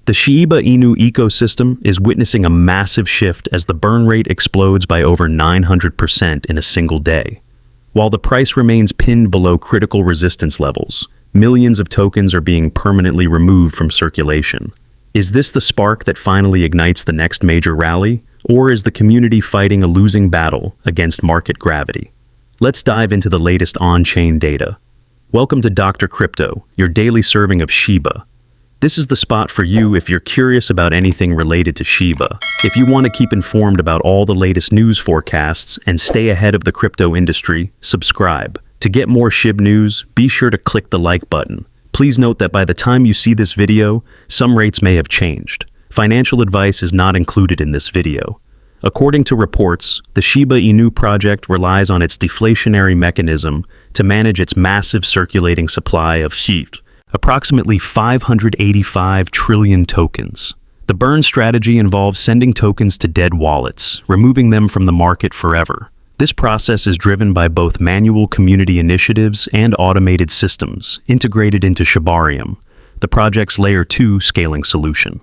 The Shiba Inu ecosystem is witnessing a massive shift as the burn rate explodes by over 900% in a single day. While the price remains pinned below critical resistance levels, millions of tokens are being permanently removed from circulation. Is this the spark that finally ignites the next major rally, or is the community fighting a losing battle against market gravity? Let's dive into the latest on-chain data. Welcome to Dr. Crypto, your daily serving of Shiba. This is the spot for you if you're curious about anything related to Shiba. If you want to keep informed about all the latest news forecasts and stay ahead of the crypto industry, subscribe. To get more Shib news, be sure to click the like button. Please note that by the time you see this video, some rates may have changed. Financial advice is not included in this video. According to reports, the Shiba Inu project relies on its deflationary mechanism to manage its massive circulating supply of Shib, approximately 585 trillion tokens. The burn strategy involves sending tokens to dead wallets, removing them from the market forever. This process is driven by both manual community initiatives and automated systems integrated into Shibarium, the project's Layer 2 scaling solution.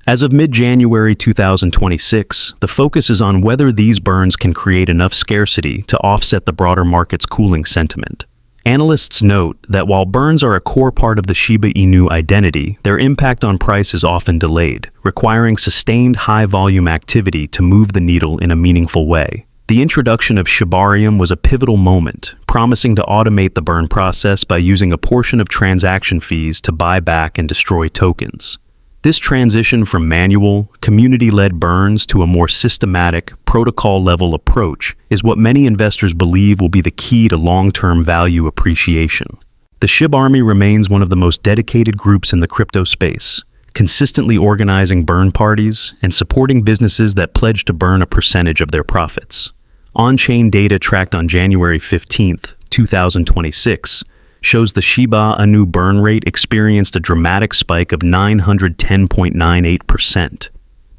As of mid-January 2026, the focus is on whether these burns can create enough scarcity to offset the broader market's cooling sentiment. Analysts note that while burns are a core part of the Shiba Inu identity, their impact on price is often delayed, requiring sustained high-volume activity to move the needle in a meaningful way. The introduction of Shibarium was a pivotal moment, promising to automate the burn process by using a portion of transaction fees to buy back and destroy tokens. This transition from manual, community-led burns to a more systematic, protocol-level approach is what many investors believe will be the key to long-term value appreciation. The Shib Army remains one of the most dedicated groups in the crypto space, consistently organizing burn parties and supporting businesses that pledge to burn a percentage of their profits. On-chain data tracked on January 15, 2026, shows the Shiba Inu burn rate experienced a dramatic spike of 910.98%.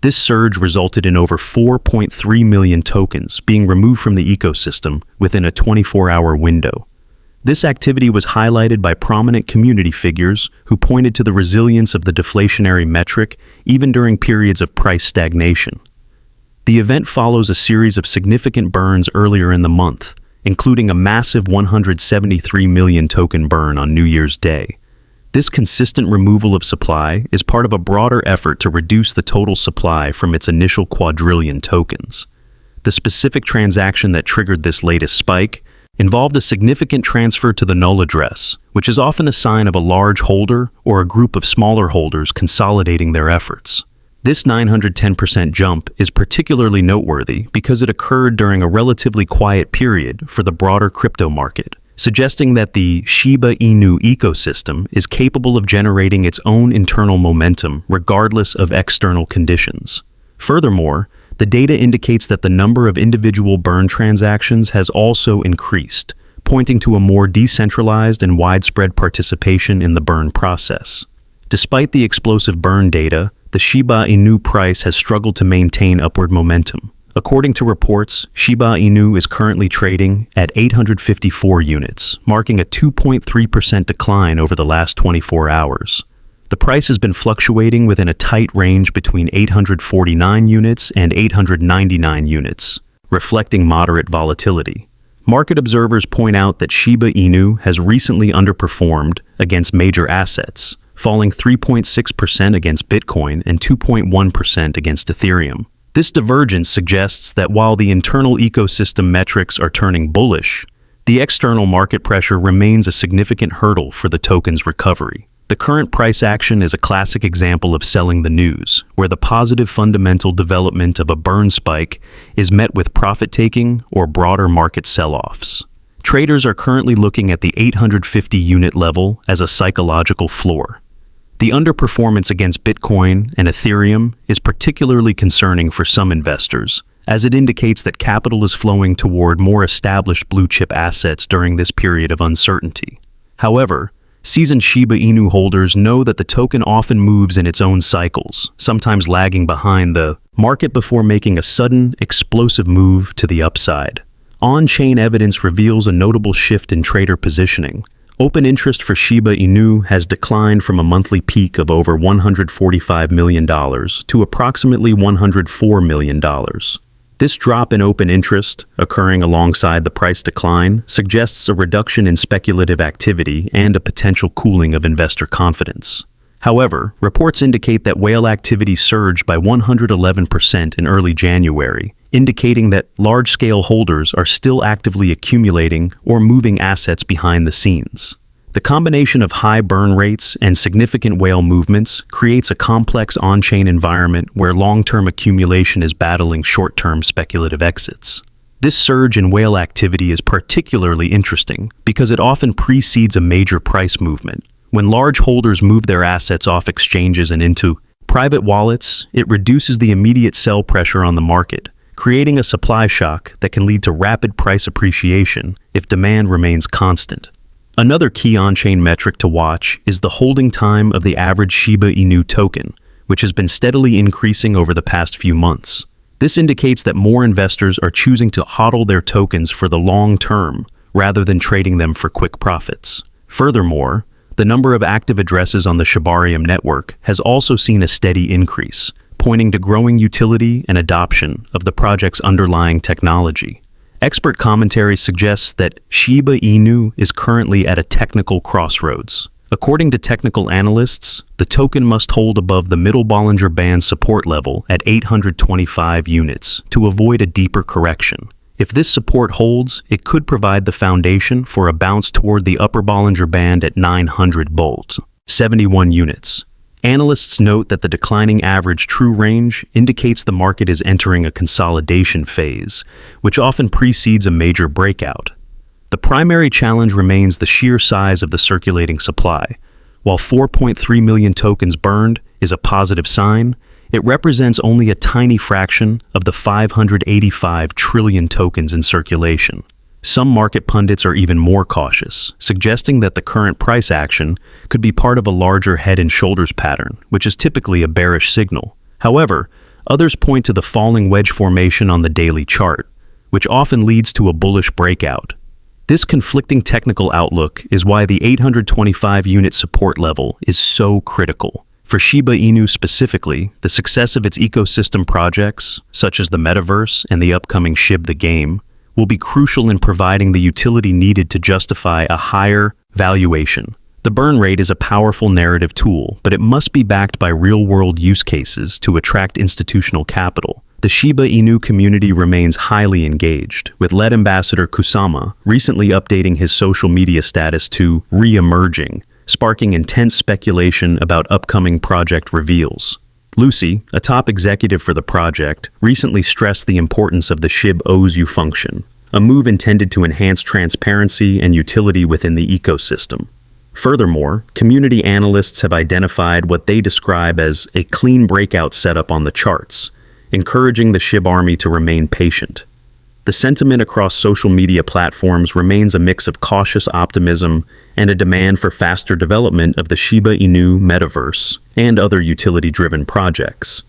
This surge resulted in over 4.3 million tokens being removed from the ecosystem within a 24-hour window. This activity was highlighted by prominent community figures who pointed to the resilience of the deflationary metric even during periods of price stagnation. The event follows a series of significant burns earlier in the month, including a massive 173 million token burn on New Year's Day. This consistent removal of supply is part of a broader effort to reduce the total supply from its initial quadrillion tokens. The specific transaction that triggered this latest spike involved a significant transfer to the null address, which is often a sign of a large holder or a group of smaller holders consolidating their efforts. This 910% jump is particularly noteworthy because it occurred during a relatively quiet period for the broader crypto market, suggesting that the Shiba Inu ecosystem is capable of generating its own internal momentum regardless of external conditions. Furthermore, the data indicates that the number of individual burn transactions has also increased, pointing to a more decentralized and widespread participation in the burn process. Despite the explosive burn data, the Shiba Inu price has struggled to maintain upward momentum. According to reports, Shiba Inu is currently trading at 854 units, marking a 2.3% decline over the last 24 hours. The price has been fluctuating within a tight range between 849 units and 899 units, reflecting moderate volatility. Market observers point out that Shiba Inu has recently underperformed against major assets, falling 3.6% against Bitcoin and 2.1% against Ethereum. This divergence suggests that while the internal ecosystem metrics are turning bullish, the external market pressure remains a significant hurdle for the token's recovery. The current price action is a classic example of selling the news, where the positive fundamental development of a burn spike is met with profit-taking or broader market sell-offs. Traders are currently looking at the 850 unit level as a psychological floor. The underperformance against Bitcoin and Ethereum is particularly concerning for some investors, as it indicates that capital is flowing toward more established blue-chip assets during this period of uncertainty. However, seasoned Shiba Inu holders know that the token often moves in its own cycles, sometimes lagging behind the market before making a sudden, explosive move to the upside. On-chain evidence reveals a notable shift in trader positioning. Open interest for Shiba Inu has declined from a monthly peak of over $145 million to approximately $104 million. This drop in open interest, occurring alongside the price decline, suggests a reduction in speculative activity and a potential cooling of investor confidence. However, reports indicate that whale activity surged by 111% in early January, indicating that large-scale holders are still actively accumulating or moving assets behind the scenes. The combination of high burn rates and significant whale movements creates a complex on-chain environment where long-term accumulation is battling short-term speculative exits. This surge in whale activity is particularly interesting because it often precedes a major price movement. When large holders move their assets off exchanges and into private wallets, it reduces the immediate sell pressure on the market, creating a supply shock that can lead to rapid price appreciation if demand remains constant. Another key on-chain metric to watch is the holding time of the average Shiba Inu token, which has been steadily increasing over the past few months. This indicates that more investors are choosing to hodl their tokens for the long term rather than trading them for quick profits. Furthermore, the number of active addresses on the Shibarium network has also seen a steady increase, pointing to growing utility and adoption of the project's underlying technology. Expert commentary suggests that Shiba Inu is currently at a technical crossroads. According to technical analysts, the token must hold above the middle Bollinger Band support level at 825 units to avoid a deeper correction. If this support holds, it could provide the foundation for a bounce toward the upper Bollinger Band at 900 bolts, 71 units. Analysts note that the declining average true range indicates the market is entering a consolidation phase, which often precedes a major breakout. The primary challenge remains the sheer size of the circulating supply. While 4.3 million tokens burned is a positive sign, it represents only a tiny fraction of the 585 trillion tokens in circulation. Some market pundits are even more cautious, suggesting that the current price action could be part of a larger head and shoulders pattern, which is typically a bearish signal. However, others point to the falling wedge formation on the daily chart, which often leads to a bullish breakout. This conflicting technical outlook is why the 825 unit support level is so critical. For Shiba Inu specifically, the success of its ecosystem projects, such as the Metaverse and the upcoming Shib the game, will be crucial in providing the utility needed to justify a higher valuation. The burn rate is a powerful narrative tool, but it must be backed by real-world use cases to attract institutional capital. The Shiba Inu community remains highly engaged, with lead ambassador Kusama recently updating his social media status to re-emerging, sparking intense speculation about upcoming project reveals. Lucy, a top executive for the project, recently stressed the importance of the Shib owes you function, a move intended to enhance transparency and utility within the ecosystem. Furthermore, community analysts have identified what they describe as a clean breakout setup on the charts, encouraging the Shib army to remain patient. The sentiment across social media platforms remains a mix of cautious optimism and a demand for faster development of the Shiba Inu metaverse and other utility-driven projects.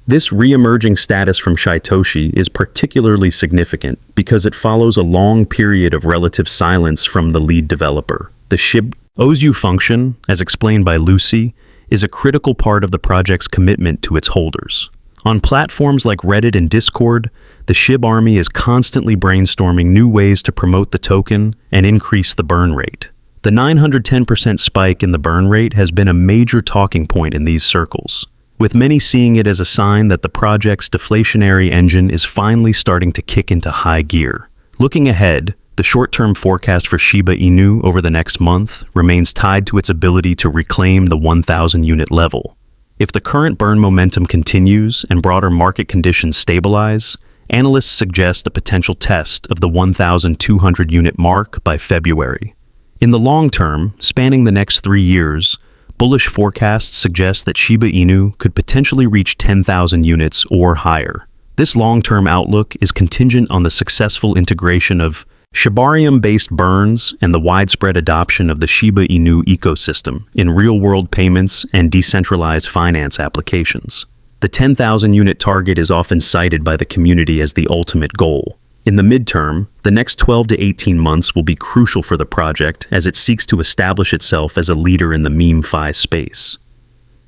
This re-emerging status from Shitoshi is particularly significant because it follows a long period of relative silence from the lead developer. The Shib owes you function, as explained by Lucy, is a critical part of the project's commitment to its holders. On platforms like Reddit and Discord, the Shib army is constantly brainstorming new ways to promote the token and increase the burn rate. The 910% spike in the burn rate has been a major talking point in these circles, with many seeing it as a sign that the project's deflationary engine is finally starting to kick into high gear. Looking ahead, the short-term forecast for Shiba Inu over the next month remains tied to its ability to reclaim the 1,000-unit level. If the current burn momentum continues and broader market conditions stabilize, analysts suggest a potential test of the 1,200-unit mark by February. In the long term, spanning the next 3 years, bullish forecasts suggest that Shiba Inu could potentially reach 10,000 units or higher. This long-term outlook is contingent on the successful integration of Shibarium-based burns and the widespread adoption of the Shiba Inu ecosystem in real-world payments and decentralized finance applications. The 10,000-unit target is often cited by the community as the ultimate goal. In the midterm, the next 12 to 18 months will be crucial for the project as it seeks to establish itself as a leader in the meme-fi space.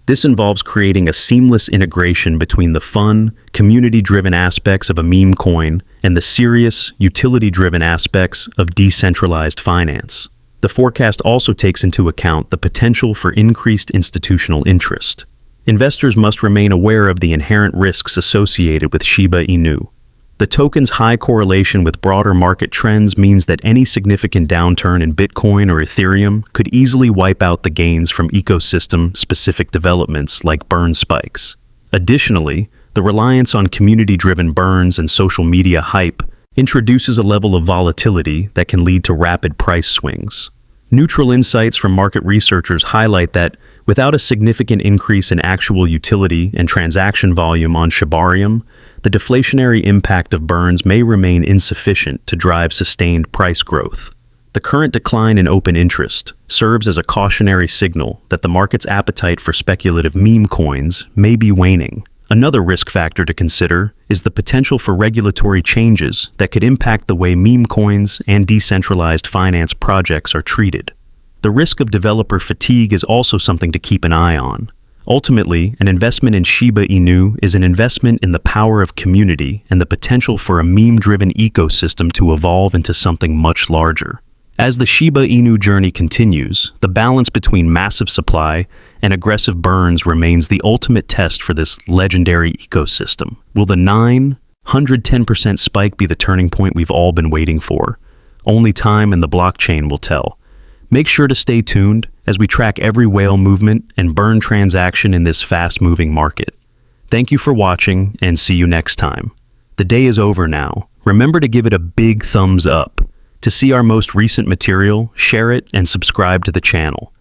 This involves creating a seamless integration between the fun, community-driven aspects of a meme coin and the serious, utility-driven aspects of decentralized finance. The forecast also takes into account the potential for increased institutional interest. Investors must remain aware of the inherent risks associated with Shiba Inu. The token's high correlation with broader market trends means that any significant downturn in Bitcoin or Ethereum could easily wipe out the gains from ecosystem-specific developments like burn spikes. Additionally, the reliance on community-driven burns and social media hype introduces a level of volatility that can lead to rapid price swings. Neutral insights from market researchers highlight that, without a significant increase in actual utility and transaction volume on Shibarium, the deflationary impact of burns may remain insufficient to drive sustained price growth. The current decline in open interest serves as a cautionary signal that the market's appetite for speculative meme coins may be waning. Another risk factor to consider is the potential for regulatory changes that could impact the way meme coins and decentralized finance projects are treated. The risk of developer fatigue is also something to keep an eye on. Ultimately, an investment in Shiba Inu is an investment in the power of community and the potential for a meme-driven ecosystem to evolve into something much larger. As the Shiba Inu journey continues, the balance between massive supply and aggressive burns remains the ultimate test for this legendary ecosystem. Will the 910% spike be the turning point we've all been waiting for? Only time and the blockchain will tell. Make sure to stay tuned as we track every whale movement and burn transaction in this fast-moving market. Thank you for watching and see you next time. The day is over now. Remember to give it a big thumbs up. To see our most recent material, share it and subscribe to the channel.